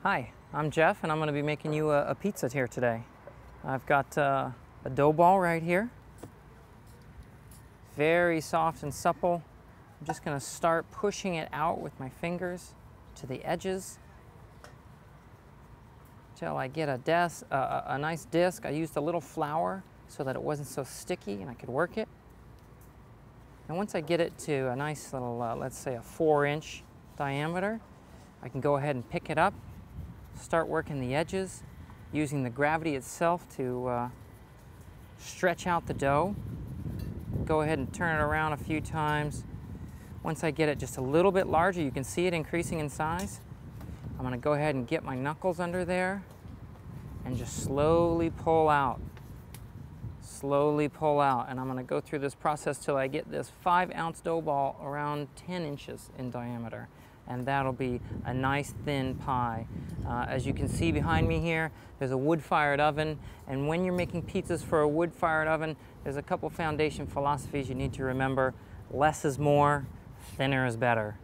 Hi, I'm Jeff and I'm going to be making you a pizza here today. I've got a dough ball right here. Very soft and supple. I'm just going to start pushing it out with my fingers to the edges till I get a nice disc. I used a little flour so that it wasn't so sticky and I could work it. And once I get it to a nice little, let's say a 4-inch diameter, I can go ahead and pick it up, start working the edges, using the gravity itself to stretch out the dough. Go ahead and turn it around a few times. Once I get it just a little bit larger, you can see it increasing in size. I'm going to go ahead and get my knuckles under there and just slowly pull out. Slowly pull out, and I'm going to go through this process till I get this 5-ounce dough ball around 10 inches in diameter, and that'll be a nice thin pie. As you can see behind me here, there's a wood-fired oven, and when you're making pizzas for a wood-fired oven, there's a couple foundation philosophies you need to remember. Less is more, thinner is better.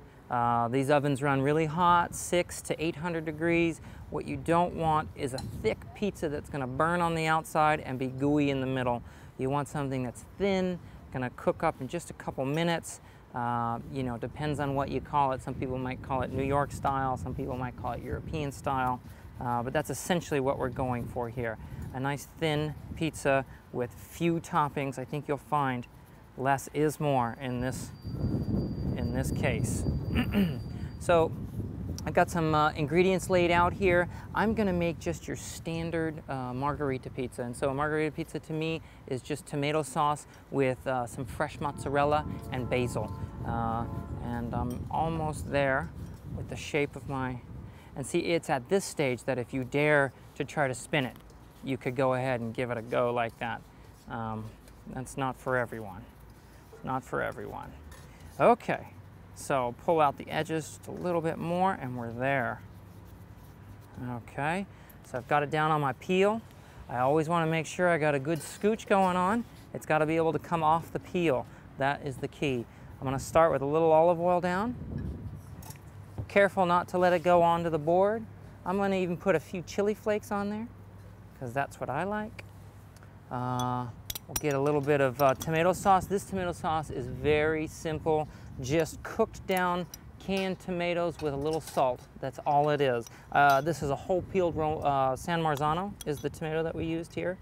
These ovens run really hot, 600 to 800 degrees. What you don't want is a thick pizza that's going to burn on the outside and be gooey in the middle. You want something that's thin, going to cook up in just a couple minutes. You know, depends on what you call it. Some people might call it New York style, some people might call it European style, but that's essentially what we're going for here. A nice thin pizza with few toppings. I think you'll find less is more in this case. So I've got some ingredients laid out here. I'm going to make just your standard margarita pizza. And so a margarita pizza to me is just tomato sauce with some fresh mozzarella and basil. And I'm almost there with the shape of my... And see, it's at this stage that if you dare to try to spin it, you could go ahead and give it a go like that. That's not for everyone. Not for everyone. Okay. So pull out the edges just a little bit more and we're there. Okay, so I've got it down on my peel. I always want to make sure I got a good scooch going on. It's got to be able to come off the peel. That is the key. I'm going to start with a little olive oil down. Careful not to let it go onto the board. I'm going to even put a few chili flakes on there because that's what I like. We'll get a little bit of tomato sauce. This tomato sauce is very simple. Just cooked down canned tomatoes with a little salt. That's all it is. This is a whole peeled San Marzano is the tomato that we used here.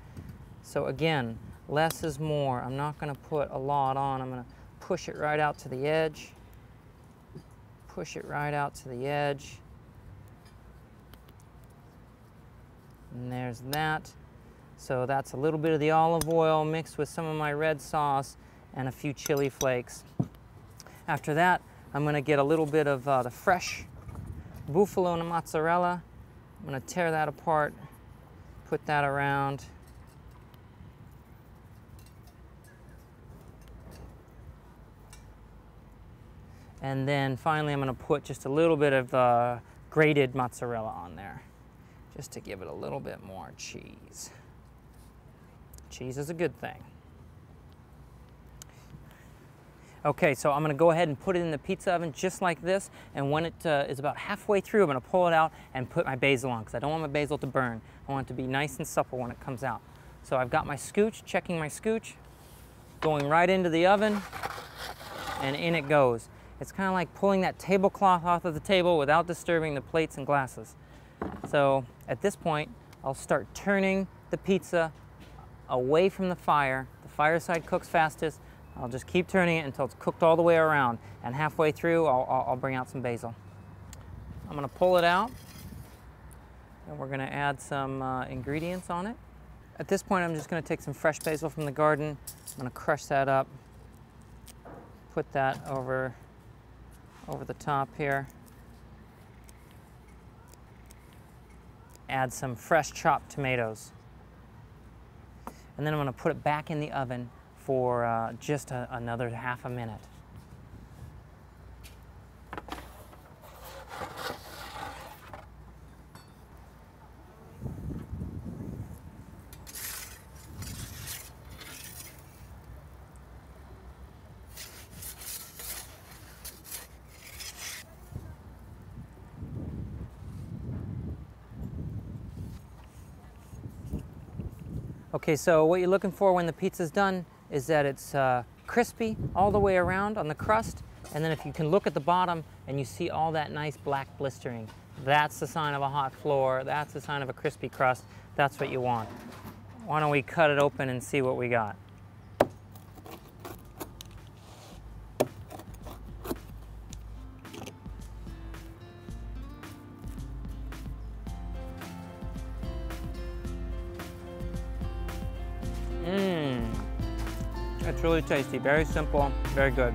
So again, less is more. I'm not going to put a lot on. I'm going to push it right out to the edge. Push it right out to the edge. And there's that. So that's a little bit of the olive oil mixed with some of my red sauce and a few chili flakes. After that, I'm going to get a little bit of the fresh bufalona mozzarella. I'm going to tear that apart, put that around. And then finally, I'm going to put just a little bit of grated mozzarella on there, just to give it a little bit more cheese. Cheese is a good thing. Okay, so I'm going to go ahead and put it in the pizza oven just like this, and when it is about halfway through, I'm going to pull it out and put my basil on because I don't want my basil to burn. I want it to be nice and supple when it comes out. So I've got my scooch, checking my scooch, going right into the oven, and in it goes. It's kind of like pulling that tablecloth off of the table without disturbing the plates and glasses. So at this point, I'll start turning the pizza away from the fire. The fire side cooks fastest. I'll just keep turning it until it's cooked all the way around, and halfway through I'll bring out some basil. I'm going to pull it out and we're going to add some ingredients on it. At this point I'm just going to take some fresh basil from the garden. I'm going to crush that up, put that over the top here. Add some fresh chopped tomatoes. And then I'm going to put it back in the oven for just another half a minute. Okay, so what you're looking for when the pizza's done is that it's crispy all the way around on the crust, and then if you can look at the bottom and you see all that nice black blistering, that's the sign of a hot floor, that's the sign of a crispy crust, that's what you want. Why don't we cut it open and see what we got? It's really tasty, very simple, very good.